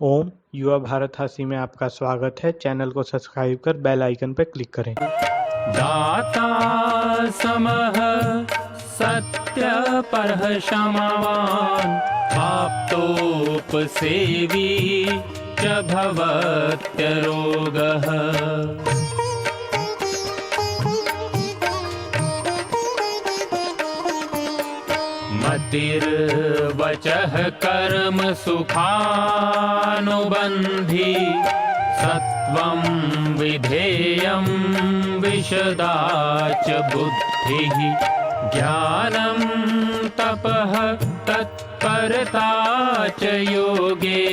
ओम युवा भारत हासी में आपका स्वागत है। चैनल को सब्सक्राइब कर बेल आइकन पर क्लिक करें। दाता समः सत्यपरः क्षमावान् आप्तोपसेवी च भवत्यरोगः। मतिर्वचः कर्म सुखानुबन्धी सत्वं विधेयं विशदा च बुद्धिः। ज्ञानं तपः तत्परता च योगे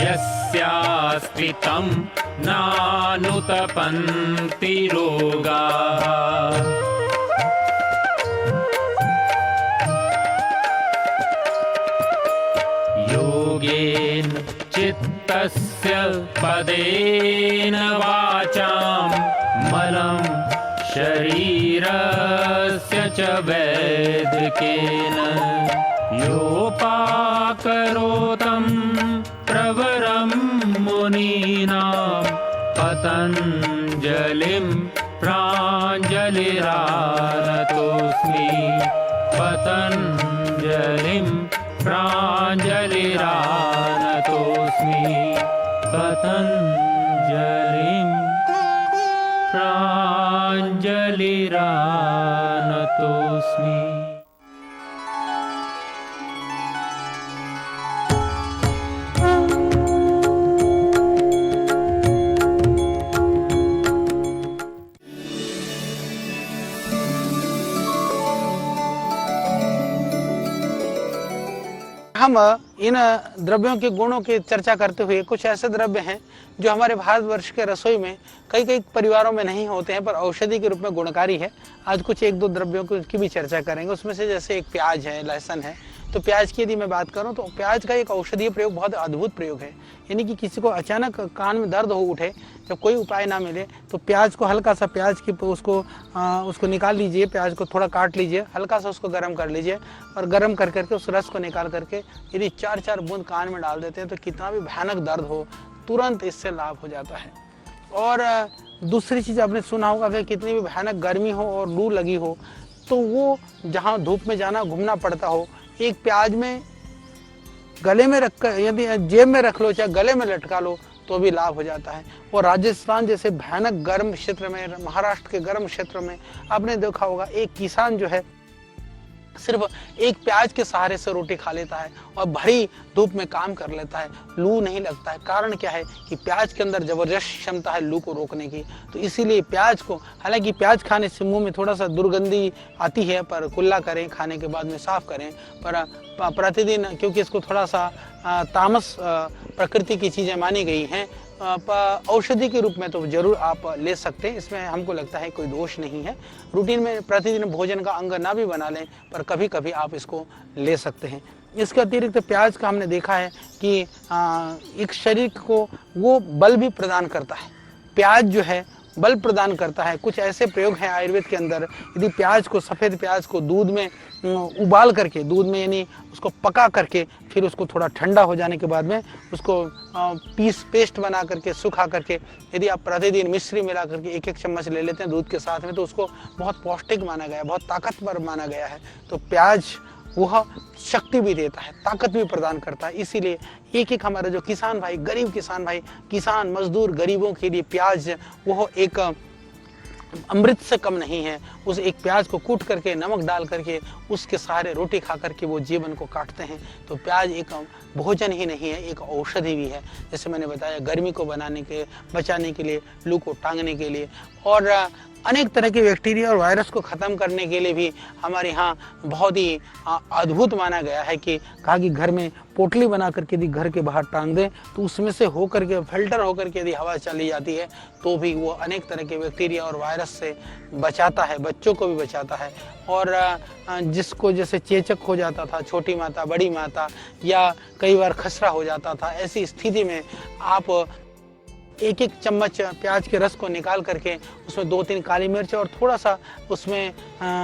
यस्यास्ति तं नानुतपन्ति रोगाः। योगेन चित्तस्य पदेन वाचां मलं शरीरस्य च वैदिकेन योपाकरोतं प्रवरं मुनीनां पतञ्जलिं प्राञ्जलिरानतोऽस्मि। पतञ्जलिं प्राञ्जलिरानतोऽस्मि। पतञ्जलिं प्राञ्जलिरानतोऽस्मि। हम इन द्रव्यों के गुणों की चर्चा करते हुए कुछ ऐसे द्रव्य हैं जो हमारे भारतवर्ष के रसोई में कई कई परिवारों में नहीं होते हैं पर औषधि के रूप में गुणकारी है। आज कुछ एक दो द्रव्यों की भी चर्चा करेंगे। उसमें से जैसे एक प्याज है, लहसुन है। तो प्याज की यदि मैं बात करूं तो प्याज का एक औषधीय प्रयोग बहुत अद्भुत प्रयोग है। यानी कि किसी को अचानक कान में दर्द हो उठे, जब कोई उपाय ना मिले तो प्याज को हल्का सा प्याज की उसको निकाल लीजिए। प्याज को थोड़ा काट लीजिए, हल्का सा उसको गर्म कर लीजिए और गर्म कर करके उस रस को निकाल करके यदि 4-4 बूंद कान में डाल देते हैं तो कितना भी भयानक दर्द हो तुरंत इससे लाभ हो जाता है। और दूसरी चीज़ आपने सुना होगा कि कितनी भी भयानक गर्मी हो और लू लगी हो तो वो जहाँ धूप में जाना घूमना पड़ता हो, एक प्याज में गले में रख कर यदि जेब में रख लो चाहे गले में लटका लो तो भी लाभ हो जाता है। और राजस्थान जैसे भयानक गर्म क्षेत्र में, महाराष्ट्र के गर्म क्षेत्र में आपने देखा होगा एक किसान जो है सिर्फ एक प्याज के सहारे से रोटी खा लेता है और भरी धूप में काम कर लेता है, लू नहीं लगता है। कारण क्या है कि प्याज के अंदर जबरदस्त क्षमता है लू को रोकने की। तो इसीलिए प्याज को, हालांकि प्याज खाने से मुंह में थोड़ा सा दुर्गंधी आती है पर कुल्ला करें, खाने के बाद में साफ करें। पर प्रतिदिन क्योंकि इसको थोड़ा सा तामस प्रकृति की चीज़ें मानी गई हैं, औषधि के रूप में तो जरूर आप ले सकते हैं। इसमें हमको लगता है कोई दोष नहीं है। रूटीन में प्रतिदिन भोजन का अंग ना भी बना लें पर कभी कभी आप इसको ले सकते हैं। इसके अतिरिक्त प्याज का हमने देखा है कि एक शरीर को वो बल भी प्रदान करता है। प्याज जो है बल प्रदान करता है। कुछ ऐसे प्रयोग हैं आयुर्वेद के अंदर, यदि प्याज को, सफ़ेद प्याज को दूध में उबाल करके, दूध में यानी उसको पका करके फिर उसको थोड़ा ठंडा हो जाने के बाद में उसको पेस्ट बना करके सुखा करके यदि आप प्रतिदिन मिश्री मिला करके 1-1 चम्मच ले लेते हैं दूध के साथ में तो उसको बहुत पौष्टिक माना गया है, बहुत ताकतवर माना गया है। तो प्याज वह शक्ति भी देता है, ताकत भी प्रदान करता है। इसीलिए एक हमारे जो किसान भाई, गरीब किसान भाई, किसान मजदूर गरीबों के लिए प्याज वह एक अमृत से कम नहीं है। उस एक प्याज को कूट करके नमक डाल करके उसके सहारे रोटी खा करके वो जीवन को काटते हैं। तो प्याज एक भोजन ही नहीं है, एक औषधि भी है। जैसे मैंने बताया, गर्मी को बचाने के लिए, लू को टांगने के लिए और अनेक तरह के बैक्टीरिया और वायरस को ख़त्म करने के लिए भी हमारे यहाँ बहुत ही अद्भुत माना गया है कि कहा कि घर में पोटली बना करके यदि घर के बाहर टांग दें तो उसमें से होकर के फिल्टर होकर के यदि हवा चली जाती है तो भी वो अनेक तरह के बैक्टीरिया और वायरस से बचाता है, बच्चों को भी बचाता है। और जिसको जैसे चेचक हो जाता था, छोटी माता, बड़ी माता, या कई बार खसरा हो जाता था, ऐसी स्थिति में आप 1-1 चम्मच प्याज के रस को निकाल करके उसमें 2-3 काली मिर्च और थोड़ा सा उसमें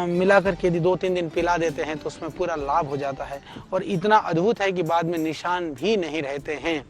मिला करके यदि 2-3 दिन पिला देते हैं तो उसमें पूरा लाभ हो जाता है। और इतना अद्भुत है कि बाद में निशान भी नहीं रहते हैं।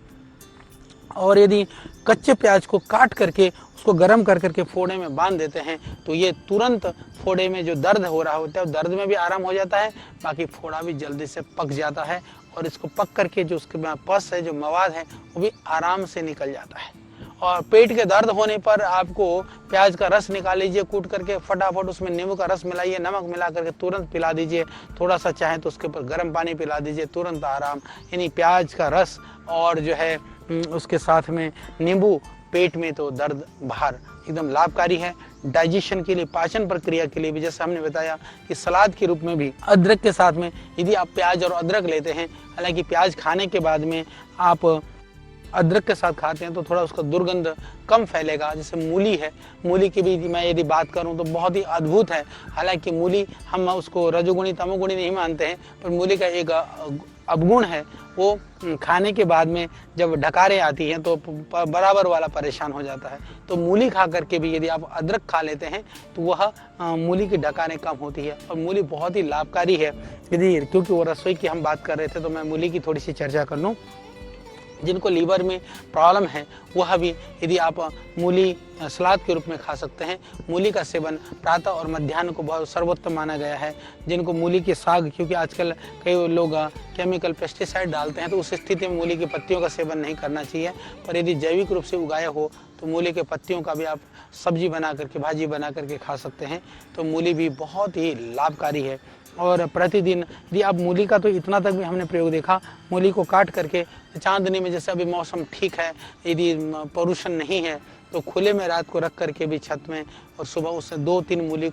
और यदि कच्चे प्याज को काट करके उसको गर्म कर करके फोड़े में बांध देते हैं तो ये तुरंत फोड़े में जो दर्द हो रहा होता है दर्द में भी आराम हो जाता है, बाकी फोड़ा भी जल्दी से पक जाता है और इसको पक करके जो उसके पस है, जो मवाद है, वो भी आराम से निकल जाता है। और पेट के दर्द होने पर आपको प्याज का रस निकाल लीजिए कूट करके, फटाफट उसमें नींबू का रस मिलाइए, नमक मिला करके तुरंत पिला दीजिए। थोड़ा सा चाहे तो उसके ऊपर गर्म पानी पिला दीजिए, तुरंत आराम। यानी प्याज का रस और जो है उसके साथ में नींबू पेट में तो दर्द बाहर, एकदम लाभकारी है। डाइजेशन के लिए, पाचन प्रक्रिया के लिए भी, जैसे हमने बताया कि सलाद के रूप में भी अदरक के साथ में यदि आप प्याज और अदरक लेते हैं, हालांकि प्याज खाने के बाद में आप अदरक के साथ खाते हैं तो थोड़ा उसका दुर्गंध कम फैलेगा। जैसे मूली है, मूली की भी मैं यदि बात करूं तो बहुत ही अद्भुत है। हालांकि मूली हम उसको रजोगुणी तमोगुणी नहीं मानते हैं, पर मूली का एक अवगुण है, वो खाने के बाद में जब ढकारें आती हैं तो बराबर वाला परेशान हो जाता है। तो मूली खा करके भी यदि आप अदरक खा लेते हैं तो वह मूली की ढकारें कम होती है। और मूली बहुत ही लाभकारी है। यदि क्योंकि वो रसोई की हम बात कर रहे थे तो मैं मूली की थोड़ी सी चर्चा कर लूँ। जिनको लीवर में प्रॉब्लम है वह भी यदि आप मूली सलाद के रूप में खा सकते हैं। मूली का सेवन प्रातः और मध्याह्न को बहुत सर्वोत्तम माना गया है। जिनको मूली के साग, क्योंकि आजकल कई लोग केमिकल पेस्टिसाइड डालते हैं तो उस स्थिति में मूली की पत्तियों का सेवन नहीं करना चाहिए, पर यदि जैविक रूप से उगाया हो तो मूली के पत्तियों का भी आप सब्जी बना करके, भाजी बना करके खा सकते हैं। तो मूली भी बहुत ही लाभकारी है। और प्रतिदिन यदि आप मूली का, तो इतना तक भी हमने प्रयोग देखा, मूली को काट करके चांदनी में, जैसे अभी मौसम ठीक है, यदि पोल्यूशन नहीं है तो खुले में रात को रख करके भी छत में, और सुबह उससे दो मूली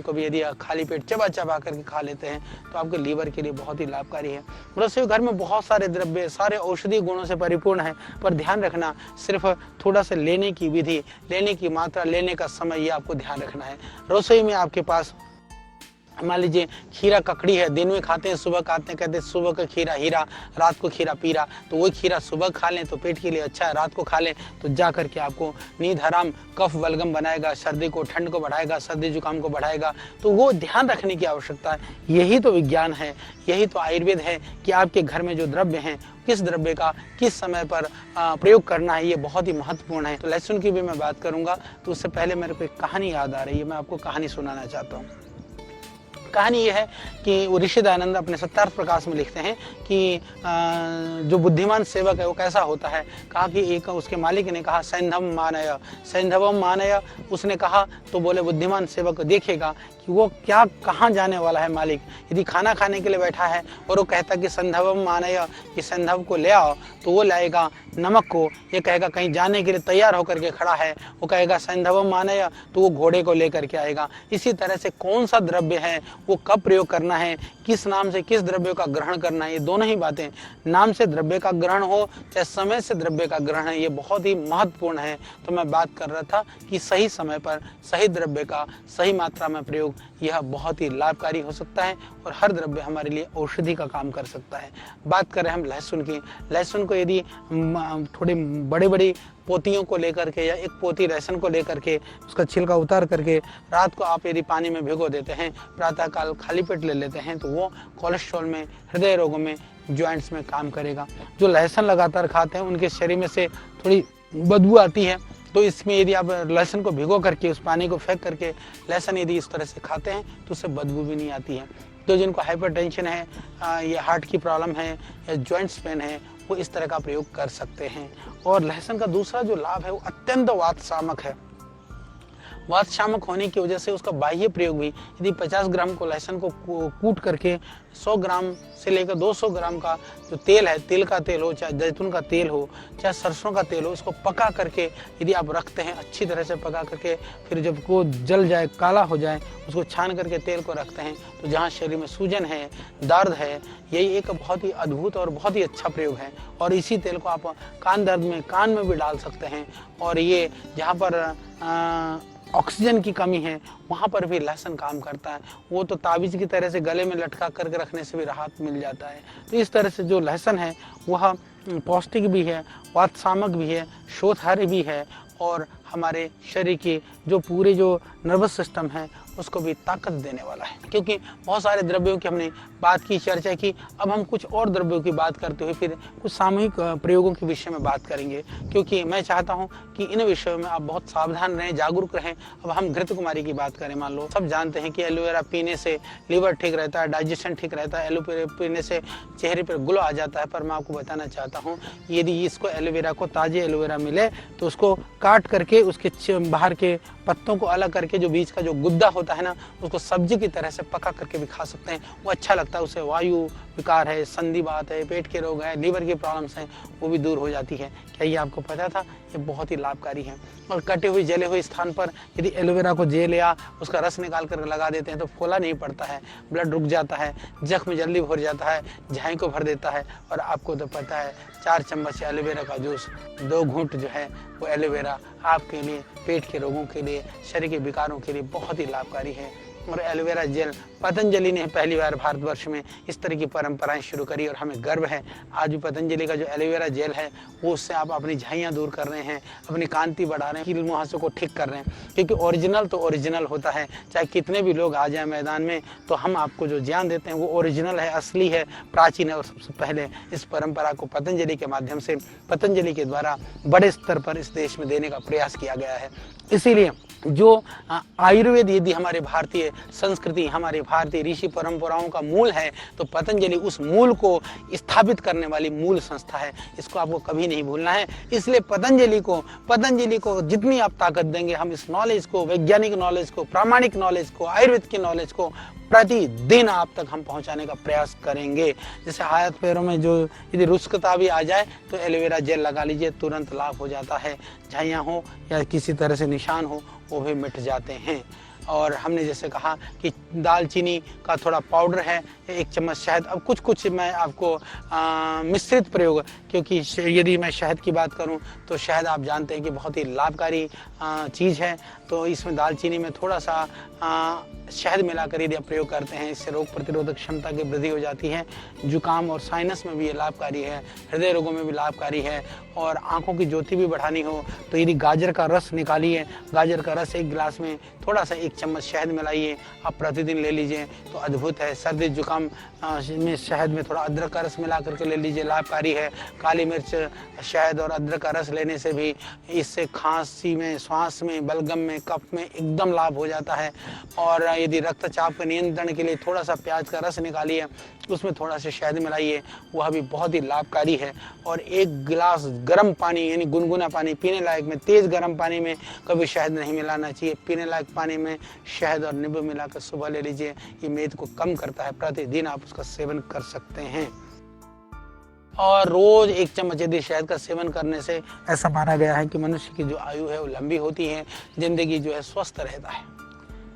को भी यदि खाली पेट चबा चबा करके खा लेते हैं तो आपके लीवर के लिए बहुत ही लाभकारी है। रसोई घर में बहुत सारे द्रव्य, सारे औषधीय गुणों से परिपूर्ण है, पर ध्यान रखना सिर्फ थोड़ा सा लेने की विधि, लेने की मात्रा, लेने का समय, ये आपको ध्यान रखना है। रसोई में आपके पास मान लीजिए खीरा ककड़ी है, दिन में खाते हैं, सुबह खाते हैं, कहते हैं सुबह का खीरा हीरा, रात को खीरा पीरा, तो वही खीरा सुबह खा लें तो पेट के लिए अच्छा है, रात को खा लें तो जा करके आपको नींद हराम, कफ बलगम बनाएगा, सर्दी को, ठंड को बढ़ाएगा, सर्दी जुकाम को बढ़ाएगा। तो वो ध्यान रखने की आवश्यकता है। यही तो विज्ञान है, यही तो आयुर्वेद है कि आपके घर में जो द्रव्य हैं, किस द्रव्य का किस समय पर प्रयोग करना है, ये बहुत ही महत्वपूर्ण है। तो लहसुन की भी मैं बात करूंगा, तो उससे पहले मेरे को एक कहानी याद आ रही है, मैं आपको कहानी सुनाना चाहता हूँ। कहानी ये है कि वो ऋषि दयानंद अपने सत्यार्थ प्रकाश में लिखते हैं कि जो बुद्धिमान सेवक है वो कैसा होता है। कहा कि एक उसके मालिक ने कहा सैंधवम मानय, उसने कहा तो बोले बुद्धिमान सेवक देखेगा कि वो क्या कहाँ जाने वाला है मालिक। यदि खाना खाने के लिए बैठा है और वो कहता कि संधवम मानय, कि संधव को ले आओ, तो वो लाएगा नमक को। ये कहेगा कहीं जाने के लिए तैयार होकर के खड़ा है, वो कहेगा संधवम मानय, तो वो घोड़े को लेकर के आएगा। इसी तरह से कौन सा द्रव्य है, वो कब प्रयोग करना है, किस नाम से किस द्रव्य का ग्रहण करना है, ये दोनों ही बातें, नाम से द्रव्य का ग्रहण हो चाहे समय से द्रव्य का ग्रहण है, ये बहुत ही महत्वपूर्ण है। तो मैं बात कर रहा था कि सही समय पर सही द्रव्य का सही मात्रा में प्रयोग, यह बहुत ही लाभकारी हो सकता है और हर द्रव्य हमारे लिए औषधि का काम कर सकता है। बात कर रहे हैं हम लहसुन की। लहसुन को यदि थोड़ी बड़ी बड़ी पोतियों को लेकर के या एक पोती लहसुन को लेकर के उसका छिलका उतार करके रात को आप यदि पानी में भिगो देते हैं, प्रातःकाल खाली पेट ले लेते हैं, तो वो कोलेस्ट्रॉल में, हृदय रोगों में, जॉइंट्स में काम करेगा। जो लहसुन लगातार खाते हैं उनके शरीर में से थोड़ी बदबू आती है, तो इसमें यदि आप लहसुन को भिगो करके उस पानी को फेंक करके लहसुन यदि इस तरह से खाते हैं तो उससे बदबू भी नहीं आती है। तो जिनको हाइपरटेंशन है, या हार्ट की प्रॉब्लम है, या जॉइंट्स पेन है, वो इस तरह का प्रयोग कर सकते हैं। और लहसुन का दूसरा जो लाभ है वो अत्यंत वात शामक है। वात शामक होने की वजह से उसका बाह्य प्रयोग भी, यदि 50 ग्राम को लहसुन को कूट करके 100 ग्राम से लेकर 200 ग्राम का जो तेल है, तिल का तेल हो, चाहे जैतून का तेल हो, चाहे सरसों का तेल हो, इसको पका करके यदि आप रखते हैं, अच्छी तरह से पका करके, फिर जब वो जल जाए, काला हो जाए, उसको छान करके तेल को रखते हैं, तो जहाँ शरीर में सूजन है, दर्द है, यही एक बहुत ही अद्भुत और बहुत ही अच्छा प्रयोग है। और इसी तेल को आप कान दर्द में, कान में भी डाल सकते हैं। और ये जहाँ पर ऑक्सीजन की कमी है वहाँ पर भी लहसुन काम करता है। वो तो ताबीज़ की तरह से गले में लटका करके रखने से भी राहत मिल जाता है। तो इस तरह से जो लहसुन है वह पौष्टिक भी है, वात शामक भी है, शोथहारी भी है, और हमारे शरीर के जो पूरे जो नर्वस सिस्टम है उसको भी ताकत देने वाला है। क्योंकि बहुत सारे द्रव्यों की हमने बात की, चर्चा की, अब हम कुछ और द्रव्यों की बात करते हुए फिर कुछ सामूहिक प्रयोगों के विषय में बात करेंगे, क्योंकि मैं चाहता हूं कि इन विषयों में आप बहुत सावधान रहें, जागरूक रहें। अब हम घृत कुमारी की बात करें, मान लो सब जानते हैं कि एलोवेरा पीने से लीवर ठीक रहता है, डाइजेशन ठीक रहता है, एलोवेरा पीने से चेहरे पर ग्लो आ जाता है। पर मैं आपको बताना चाहता हूँ, यदि इसको एलोवेरा को ताजे एलोवेरा मिले तो उसको काट करके उसके बाहर के पत्तों को अलग करके जो बीच का जो गुद्दा होता है ना, उसको सब्जी की तरह से पका करके भी खा सकते हैं। वो अच्छा लगता है, उससे वायु विकार है, संधिवात है, पेट के रोग है, लीवर की प्रॉब्लम्स हैं, वो भी दूर हो जाती है। क्या ये आपको पता था? ये बहुत ही लाभकारी है। और कटे हुए जले हुए स्थान पर यदि एलोवेरा को जेल या उसका रस निकाल कर लगा देते हैं तो फोला नहीं पड़ता है, ब्लड रुक जाता है, जख्म जल्दी भर जाता है, झाई को भर देता है। और आपको तो पता है 4 चम्मच एलोवेरा का जूस, 2 घूंट जो है वो एलोवेरा आपके लिए, पेट के रोगों के लिए, शरीर के विकारों के लिए बहुत ही लाभकारी है। और एलोवेरा जेल पतंजलि ने पहली बार भारतवर्ष में इस तरह की परंपराएं शुरू करी और हमें गर्व है। आज भी पतंजलि का जो एलोवेरा जेल है वो उससे आप अपनी झाइयाँ दूर कर रहे हैं, अपनी कांति बढ़ा रहे हैं, कील मुहासों को ठीक कर रहे हैं। क्योंकि ओरिजिनल तो ओरिजिनल होता है, चाहे कितने भी लोग आ जाए मैदान में, तो हम आपको जो ज्ञान देते हैं वो ओरिजिनल है, असली है, प्राचीन है। और सबसे पहले इस परंपरा को पतंजलि के माध्यम से, पतंजलि के द्वारा बड़े स्तर पर इस देश में देने का प्रयास किया गया है। इसीलिए जो आयुर्वेद यदि हमारे भारतीय संस्कृति, हमारे भारतीय ऋषि परंपराओं का मूल है, तो पतंजलि उस मूल को स्थापित करने वाली मूल संस्था है। इसको आपको कभी नहीं भूलना है। इसलिए पतंजलि को जितनी आप ताकत देंगे, हम इस नॉलेज को, वैज्ञानिक नॉलेज को, प्रामाणिक नॉलेज को, आयुर्वेद की नॉलेज को प्रतिदिन आप तक हम पहुंचाने का प्रयास करेंगे। जैसे हाथ पैरों में जो यदि रुस्कता भी आ जाए तो एलोवेरा जेल लगा लीजिए, तुरंत लाभ हो जाता है। झाइयाँ हो या किसी तरह से निशान हो, वो भी मिट जाते हैं। और हमने जैसे कहा कि दालचीनी का थोड़ा पाउडर है, 1 चम्मच शहद। अब कुछ मैं आपको मिश्रित प्रयोग, क्योंकि यदि मैं शहद की बात करूं तो शहद आप जानते हैं कि बहुत ही लाभकारी चीज़ है। तो इसमें दालचीनी में थोड़ा सा शहद मिलाकर यदि आप प्रयोग करते हैं, इससे रोग प्रतिरोधक क्षमता की वृद्धि हो जाती है। जुकाम और साइनस में भी ये लाभकारी है, हृदय रोगों में भी लाभकारी है। और आंखों की ज्योति भी बढ़ानी हो तो यदि गाजर का रस निकालिए, गाजर का रस 1 गिलास में थोड़ा सा 1 चम्मच शहद मिलाइए, आप प्रतिदिन ले लीजिए तो अद्भुत है। सर्दी जुकाम में शहद में थोड़ा अदरक का रस मिला करके ले लीजिए, लाभकारी है। काली मिर्च, शहद और अदरक का रस लेने से भी इससे खांसी में, श्वास में, बलगम में, कफ में एकदम लाभ हो जाता है। और यदि रक्तचाप के नियंत्रण के लिए थोड़ा सा प्याज का रस निकालिए, उसमें थोड़ा सा शहद मिलाइए, वह भी बहुत ही लाभकारी है। और 1 गिलास गर्म पानी, यानी गुनगुना पानी, पीने लायक में, तेज गर्म पानी में कभी शहद नहीं मिलाना चाहिए। पीने लायक पानी में शहद और नींबू मिलाकर सुबह ले लीजिए, ये मेद को कम करता है। प्रतिदिन आप उसका सेवन कर सकते हैं। और रोज 1 चम्मच यदि शहद का सेवन करने से ऐसा माना गया है कि मनुष्य की जो आयु है वो लंबी होती है, जिंदगी जो है स्वस्थ रहता है।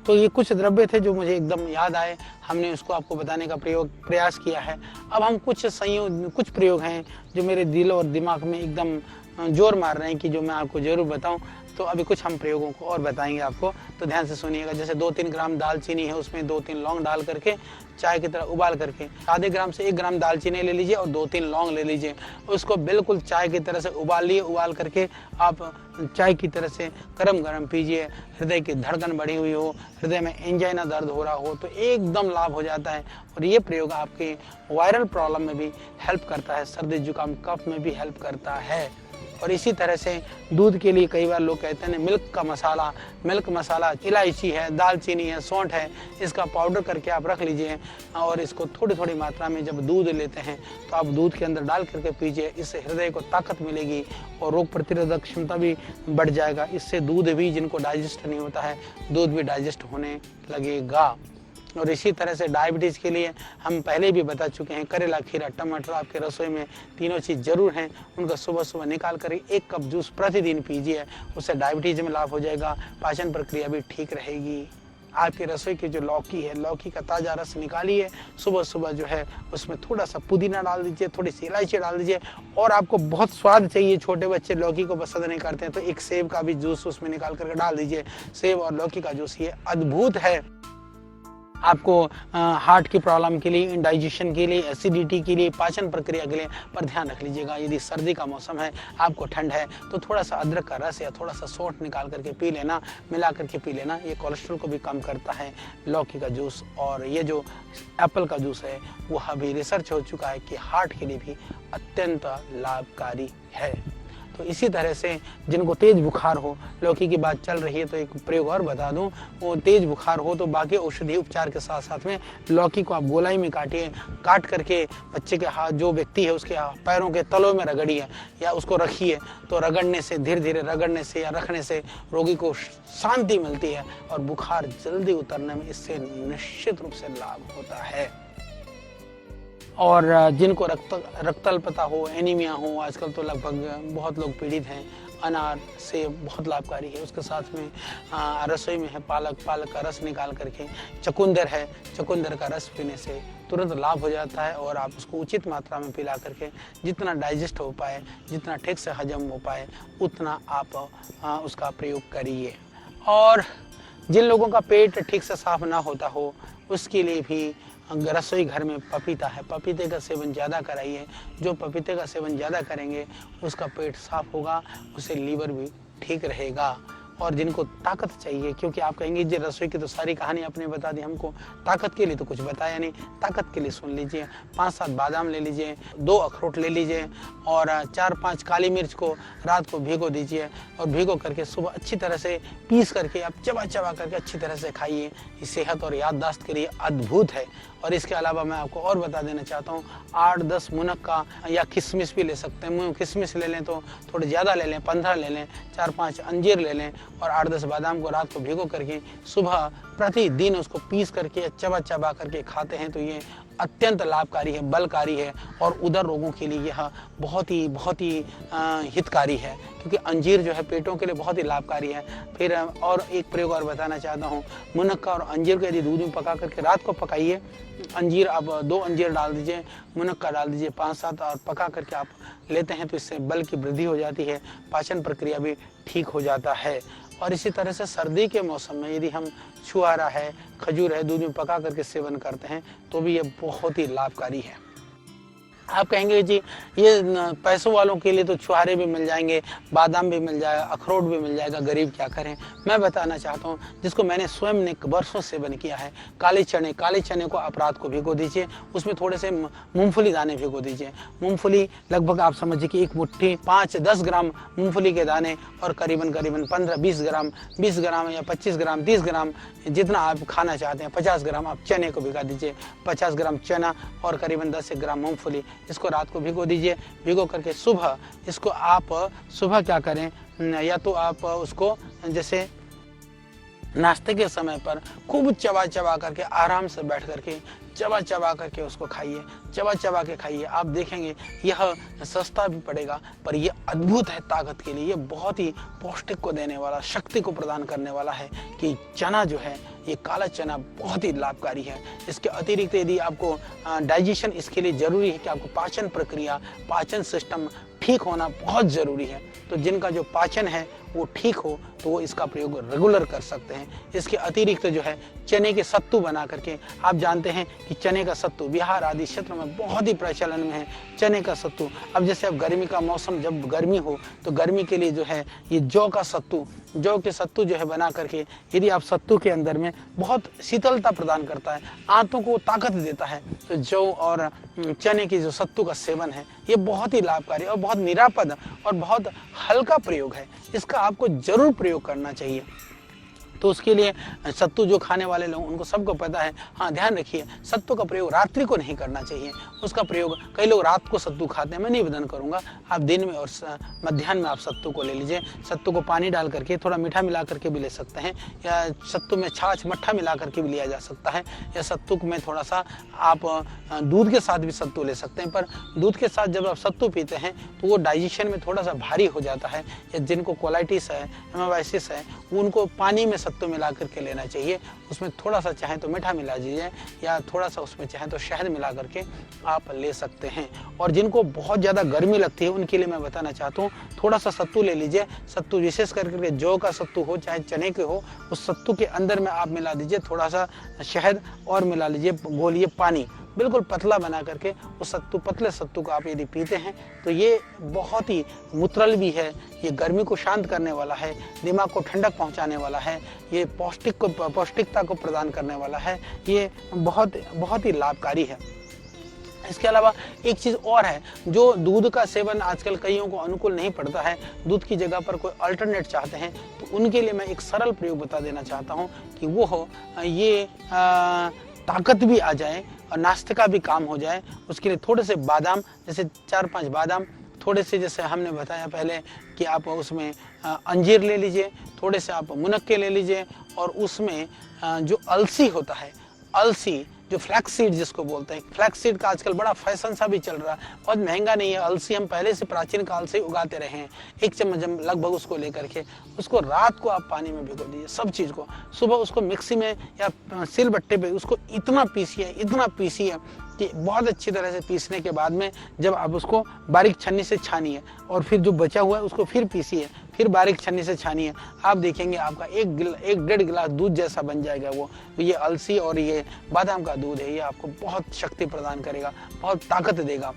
तो ये कुछ द्रव्य थे जो मुझे एकदम याद आए, हमने उसको आपको बताने का प्रयास किया है। अब हम कुछ प्रयोग हैं जो मेरे दिल और दिमाग में एकदम जोर मार रहे हैं कि जो मैं आपको जरूर बताऊं। तो अभी कुछ हम प्रयोगों को और बताएंगे आपको, तो ध्यान से सुनिएगा। जैसे 2-3 ग्राम दालचीनी है, उसमें 2-3 लौंग डाल करके चाय की तरह उबाल करके, आधे ग्राम से 1 ग्राम दालचीनी ले लीजिए और 2-3 लौंग ले लीजिए। उसको बिल्कुल चाय की तरह से उबाल करके आप चाय की तरह से गरम पीजिए। हृदय की धड़कन बढ़ी हुई हो, हृदय में एंजाइना दर्द हो रहा हो तो एकदम लाभ हो जाता है। और ये प्रयोग आपके वायरल प्रॉब्लम में भी हेल्प करता है, सर्दी जुकाम कफ में भी हेल्प करता है। और इसी तरह से दूध के लिए कई बार लोग कहते हैं मिल्क मसाला इलायची है, दालचीनी है, सौंठ है, इसका पाउडर करके आप रख लीजिए। और इसको थोड़ी मात्रा में जब दूध लेते हैं तो आप दूध के अंदर डाल करके पीजिए। इससे हृदय को ताकत मिलेगी और रोग प्रतिरोधक क्षमता भी बढ़ जाएगा। इससे दूध भी, जिनको डाइजेस्ट नहीं होता है, दूध भी डाइजेस्ट होने लगेगा। और इसी तरह से डायबिटीज़ के लिए हम पहले भी बता चुके हैं, करेला, खीरा, टमाटर आपके रसोई में तीनों चीज़ जरूर हैं। उनका सुबह निकाल कर 1 कप जूस प्रतिदिन पीजिए, उससे डायबिटीज़ में लाभ हो जाएगा, पाचन प्रक्रिया भी ठीक रहेगी। आपकी रसोई की जो लौकी है, लौकी का ताज़ा रस निकालिए, सुबह जो है उसमें थोड़ा सा पुदीना डाल दीजिए, थोड़ी सी इलायची डाल दीजिए। और आपको बहुत स्वाद चाहिए, छोटे बच्चे लौकी को पसंद नहीं करते हैं, तो 1 सेब का भी जूस उसमें निकाल करके डाल दीजिए। सेब और लौकी का जूस ये अद्भुत है। आपको हार्ट की प्रॉब्लम के लिए, इंडाइजेशन के लिए, एसिडिटी के लिए, पाचन प्रक्रिया के लिए, पर ध्यान रख लीजिएगा यदि सर्दी का मौसम है, आपको ठंड है, तो थोड़ा सा अदरक का रस या थोड़ा सा सौंठ निकाल करके पी लेना, मिला करके पी लेना। ये कोलेस्ट्रॉल को भी कम करता है। लौकी का जूस और ये जो एप्पल का जूस है वो अभी रिसर्च हो चुका है कि हार्ट के लिए भी अत्यंत लाभकारी है। तो इसी तरह से जिनको तेज बुखार हो, लौकी की बात चल रही है तो एक प्रयोग और बता दूं, वो तेज बुखार हो तो बाकी औषधि उपचार के साथ साथ में लौकी को आप गोलाई में काटिए, काट करके बच्चे के हाथ, जो व्यक्ति है उसके पैरों के तलों में रगड़िए या उसको रखिए। तो रगड़ने से, धीरे धीरे रगड़ने से या रखने से रोगी को शांति मिलती है और बुखार जल्दी उतरने में इससे निश्चित रूप से लाभ होता है। और जिनको रक्तल्पता हो, एनीमिया हो, आजकल तो लगभग बहुत लोग पीड़ित हैं, अनार से बहुत लाभकारी है। उसके साथ में रसोई में है पालक का रस निकाल करके, चुकंदर है, चुकंदर का रस पीने से तुरंत लाभ हो जाता है और आप उसको उचित मात्रा में पिला करके जितना डाइजेस्ट हो पाए, जितना ठीक से हजम हो पाए, उतना आप उसका प्रयोग करिए। और जिन लोगों का पेट ठीक से साफ ना होता हो उसके लिए भी रसोई घर में पपीता है, पपीते का सेवन ज़्यादा कराइए। जो पपीते का सेवन ज़्यादा करेंगे उसका पेट साफ होगा, उसे लीवर भी ठीक रहेगा। और जिनको ताकत चाहिए, क्योंकि आप कहेंगे जी रसोई की तो सारी कहानी आपने बता दी, हमको ताकत के लिए तो कुछ बताया नहीं। ताकत के लिए सुन लीजिए, 5-7 बादाम ले लीजिए, 2 अखरोट ले लीजिए और 4-5 काली मिर्च को रात को भिगो दीजिए और भिगो करके सुबह अच्छी तरह से पीस करके आप चबा चबा करके अच्छी तरह से खाइए। ये सेहत और याददाश्त के लिए अद्भुत है। और इसके अलावा मैं आपको और बता देना चाहता हूँ, 8-10 मुनक्का या किशमिश भी ले सकते हैं। किशमिश ले लें तो थोड़े ज़्यादा ले लें, 15 ले लें, 4-5 अंजीर ले लें और 8-10 बादाम को रात को भिगो करके सुबह प्रतिदिन उसको पीस करके चबा चबा करके खाते हैं तो ये अत्यंत लाभकारी है, बलकारी है और उदर रोगों के लिए यह बहुत ही हितकारी है, क्योंकि अंजीर जो है पेटों के लिए बहुत ही लाभकारी है। फिर और एक प्रयोग और बताना चाहता हूँ, मुनक्का और अंजीर को यदि दूध में पका करके रात को पकाइए, अंजीर आप 2 अंजीर डाल दीजिए, मुनक्का डाल दीजिए 5-7 और पका करके आप लेते हैं तो इससे बल की वृद्धि हो जाती है, पाचन प्रक्रिया भी ठीक हो जाता है। और इसी तरह से सर्दी के मौसम में यदि हम छुआरा है, खजूर है, दूध में पका करके सेवन करते हैं तो भी ये बहुत ही लाभकारी है। आप कहेंगे जी ये पैसों वालों के लिए तो छुहारे भी मिल जाएंगे, बादाम भी मिल जाएगा, अखरोट भी मिल जाएगा, गरीब क्या करें। मैं बताना चाहता हूँ जिसको मैंने स्वयं ने वर्षों सेवन किया है, काले चने को आप रात को भिगो दीजिए, उसमें थोड़े से मूंगफली दाने भिगो दीजिए। मूंगफली लगभग आप समझिए कि एक मुट्ठी 5-10 ग्राम मूंगफली के दाने और करीबन 15-20 ग्राम, 20 ग्राम या 25 ग्राम, 30 ग्राम, जितना आप खाना चाहते हैं, 50 ग्राम आप चने को भिगा दीजिए, 50 ग्राम चना और करीबन 10 ग्राम मूंगफली, इसको रात को भिगो दीजिए। भिगो करके सुबह इसको आप सुबह क्या करें, या तो आप उसको जैसे नाश्ते के समय पर खूब चबा चबा करके आराम से बैठ करके चबा चबा करके उसको खाइए, चबा चबा के खाइए। आप देखेंगे यह सस्ता भी पड़ेगा पर यह अद्भुत है ताकत के लिए। ये बहुत ही पौष्टिक को देने वाला, शक्ति को प्रदान करने वाला है कि चना जो है, ये काला चना बहुत ही लाभकारी है। इसके अतिरिक्त यदि आपको डाइजेशन, इसके लिए जरूरी है कि आपको पाचन प्रक्रिया, पाचन सिस्टम ठीक होना बहुत ज़रूरी है। तो जिनका जो पाचन है वो ठीक हो तो वो इसका प्रयोग रेगुलर कर सकते हैं। इसके अतिरिक्त जो है चने के सत्तू बना करके, आप जानते हैं कि चने का सत्तू बिहार आदि क्षेत्र में बहुत ही प्रचलन में है। चने का सत्तू, अब जैसे अब गर्मी का मौसम, जब गर्मी हो तो गर्मी के लिए जो है ये जौ का सत्तू, जौ के सत्तू जो है बना करके, यदि आप सत्तू के अंदर में बहुत शीतलता प्रदान करता है, आंतों को ताकत देता है, तो जौ और चने की जो सत्तू का सेवन है ये बहुत ही लाभकारी और बहुत निरापद और बहुत हल्का प्रयोग है। इसका आपको जरूर प्रयोग करना चाहिए। तो उसके लिए सत्तू जो खाने वाले लोग उनको सबको पता है। हाँ, ध्यान रखिए सत्तू का प्रयोग रात्रि को नहीं करना चाहिए। उसका प्रयोग, कई लोग रात को सत्तू खाते हैं, मैं निवेदन करूंगा आप दिन में और मध्याह्न में आप सत्तू को ले लीजिए। सत्तू को पानी डाल करके थोड़ा मीठा मिला करके भी ले सकते हैं, या सत्तू में छाछ मट्ठा मिला करके भी लिया जा सकता है, या सत्तू में थोड़ा सा आप दूध के साथ भी सत्तू ले सकते हैं। पर दूध के साथ जब आप सत्तू पीते हैं तो वो डाइजेशन में थोड़ा सा भारी हो जाता है, या जिनको कोलाइटिस है, एमाइसिस है, उनको पानी में सत्तू मिला करके लेना चाहिए। उसमें थोड़ा सा चाहे तो मीठा मिला दीजिए या थोड़ा सा उसमें चाहे तो शहद मिला करके आप ले सकते हैं। और जिनको बहुत ज़्यादा गर्मी लगती है उनके लिए मैं बताना चाहता हूँ, थोड़ा सा सत्तू ले लीजिए। सत्तू विशेष करके जौ का सत्तू हो चाहे चने के हो, उस सत्तू के अंदर में आप मिला दीजिए थोड़ा सा शहद और मिला लीजिए, घोलिए पानी, बिल्कुल पतला बना करके उस सत्तू, पतले सत्तू को आप यदि पीते हैं तो ये बहुत ही मुतरल भी है, ये गर्मी को शांत करने वाला है, दिमाग को ठंडक पहुंचाने वाला है, ये पौष्टिकता को प्रदान करने वाला है, ये बहुत ही लाभकारी है। इसके अलावा एक चीज़ और है, जो दूध का सेवन आजकल कईयों को अनुकूल नहीं पड़ता है, दूध की जगह पर कोई अल्टरनेट चाहते हैं, तो उनके लिए मैं एक सरल प्रयोग बता देना चाहता हूँ कि वो हो ये ताकत भी आ जाए और नाश्ते का भी काम हो जाए। उसके लिए थोड़े से बादाम, जैसे 4-5 बादाम, थोड़े से जैसे हमने बताया पहले कि आप उसमें अंजीर ले लीजिए, थोड़े से आप मुनक्के ले लीजिए और उसमें जो अलसी होता है, अलसी जो फ्लैक्स सीड जिसको बोलते हैं, फ्लैक्स सीड का आजकल बड़ा फैशन सा भी चल रहा है, बहुत महंगा नहीं है। अलसी हम पहले से प्राचीन काल से उगाते रहे हैं। 1 चम्मच लगभग उसको लेकर के उसको रात को आप पानी में भिगो दीजिए, सब चीज़ को। सुबह उसको मिक्सी में या सिलबट्टे पे उसको इतना पीसिए कि बहुत अच्छी तरह से पीसने के बाद में जब आप उसको बारीक छन्नी से छानिए और फिर जो बचा हुआ है उसको फिर पीसिए, फिर बारीक छन्नी से छानिए, आप देखेंगे आपका 1-1.5 गिलास दूध जैसा बन जाएगा वो। ये अलसी और ये बादाम का दूध है, ये आपको बहुत शक्ति प्रदान करेगा, बहुत ताकत देगा,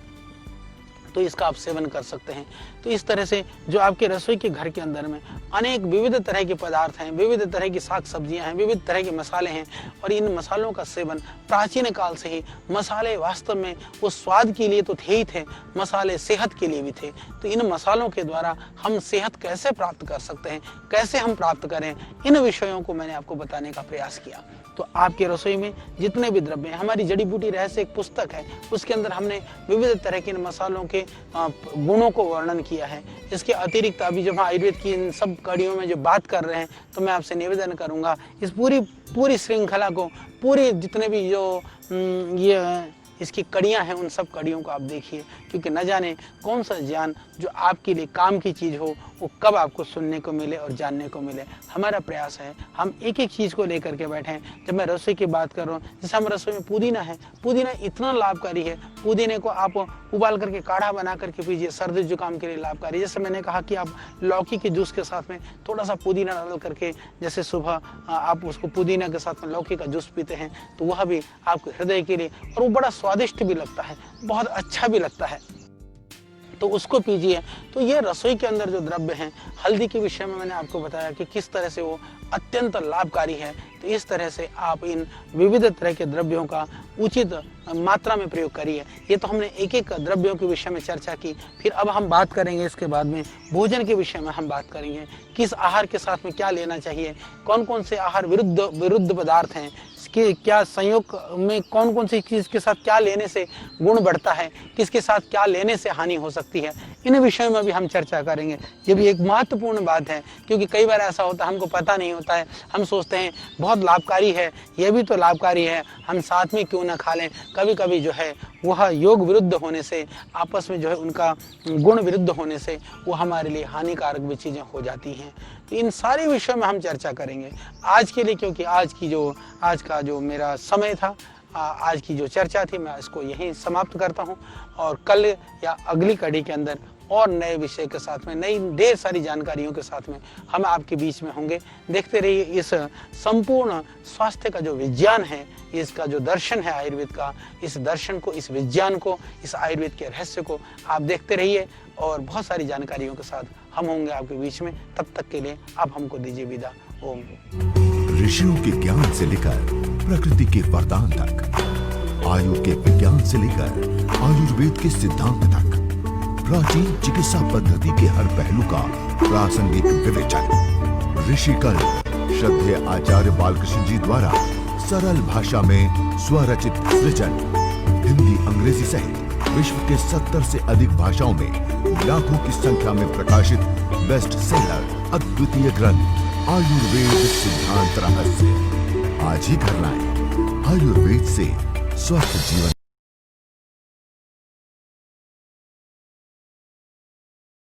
तो इसका आप सेवन कर सकते हैं। तो इस तरह से जो आपके रसोई के घर के अंदर में अनेक विविध तरह के पदार्थ हैं, विविध तरह की साग सब्जियां हैं, विविध तरह के मसाले हैं, और इन मसालों का सेवन प्राचीन काल से ही, मसाले वास्तव में वो स्वाद के लिए तो थे ही थे, मसाले सेहत के लिए भी थे। तो इन मसालों के द्वारा हम सेहत कैसे प्राप्त कर सकते हैं, कैसे हम प्राप्त करें, इन विषयों को मैंने आपको बताने का प्रयास किया। तो आपके रसोई में जितने भी द्रव्य हैं, हमारी जड़ी बूटी रहस्य एक पुस्तक है, उसके अंदर हमने विविध तरह के मसालों के गुणों को वर्णन किया है। इसके अतिरिक्त अभी जब हम आयुर्वेद की इन सब कड़ियों में जो बात कर रहे हैं, तो मैं आपसे निवेदन करूंगा इस पूरी श्रृंखला को, पूरी जितने भी जो ये इसकी कड़ियाँ हैं, उन सब कड़ियों को आप देखिए, क्योंकि न जाने कौन सा ज्ञान जो आपके लिए काम की चीज़ हो वो कब आपको सुनने को मिले और जानने को मिले। हमारा प्रयास है हम एक एक चीज़ को लेकर के बैठें। जब मैं रसोई की बात कर रहा हूँ, जैसे हम रसोई में पुदीना है, पुदीना इतना लाभकारी है, पुदीने को आप उबाल करके काढ़ा बना करके पीजिए, सर्दी जुकाम के लिए लाभकारी। जैसे मैंने कहा कि आप लौकी के जूस के साथ में थोड़ा सा पुदीना डाल करके, जैसे सुबह आप उसको पुदीना के साथ में लौकी का जूस पीते हैं, तो वह भी आपके हृदय के लिए, और वो बड़ा स्वादिष्ट भी लगता है, बहुत अच्छा भी लगता है, तो उसको पीजिए। तो ये रसोई के अंदर जो द्रव्य हैं, हल्दी के विषय में मैंने आपको बताया कि किस तरह से वो अत्यंत लाभकारी है। तो इस तरह से आप इन विविध तरह के द्रव्यों का उचित मात्रा में प्रयोग करिए। ये तो हमने एक एक द्रव्यों के विषय में चर्चा की। फिर अब हम बात करेंगे इसके बाद में भोजन के विषय में हम बात करेंगे, किस आहार के साथ में क्या लेना चाहिए, कौन कौन से आहार विरुद्ध पदार्थ हैं, कि क्या संयोग में कौन कौन सी चीज़ के साथ क्या लेने से गुण बढ़ता है, किसके साथ क्या लेने से हानि हो सकती है, इन विषयों में भी हम चर्चा करेंगे। ये भी एक महत्वपूर्ण बात है, क्योंकि कई बार ऐसा होता है हमको पता नहीं होता है, हम सोचते हैं बहुत लाभकारी है, ये भी तो लाभकारी है, हम साथ में क्यों ना खा लें। कभी कभी जो है वह योग विरुद्ध होने से, आपस में जो है उनका गुण विरुद्ध होने से वो हमारे लिए हानिकारक भी चीज़ें हो जाती हैं। तो इन सारे विषयों में हम चर्चा करेंगे आज के लिए, क्योंकि आज का जो मेरा समय था, आज की जो चर्चा थी, मैं इसको यहीं समाप्त करता हूं, और कल या अगली कड़ी के अंदर और नए विषय के साथ में, नई ढेर सारी जानकारियों के साथ में हम आपके बीच में होंगे। देखते रहिए इस संपूर्ण स्वास्थ्य का जो विज्ञान है, इसका जो दर्शन है आयुर्वेद का, इस दर्शन को, इस विज्ञान को, इस आयुर्वेद के रहस्य को आप देखते रहिए, और बहुत सारी जानकारियों के साथ हम होंगे आपके बीच में। तब तक के लिए आप हमको दीजिए विदा। ओम। ऋषियों के ज्ञान से लेकर प्रकृति के वरदान तक, आयु के विज्ञान से लेकर आयुर्वेद के सिद्धांत तक, प्राचीन चिकित्सा पद्धति के हर पहलू का प्रासंगिक विवेचन। ऋषिकल श्रद्धेय आचार्य बालकृष्ण जी द्वारा सरल भाषा में स्वरचित सृजन, हिंदी, अंग्रेजी सहित विश्व के 70 से अधिक भाषाओं में लाखों की संख्या में प्रकाशित बेस्ट सेलर अद्वितीय ग्रंथ आयुर्वेद सिद्धांत रहस्य। आज ही घर लाएं। आयुर्वेद से स्वस्थ जीवन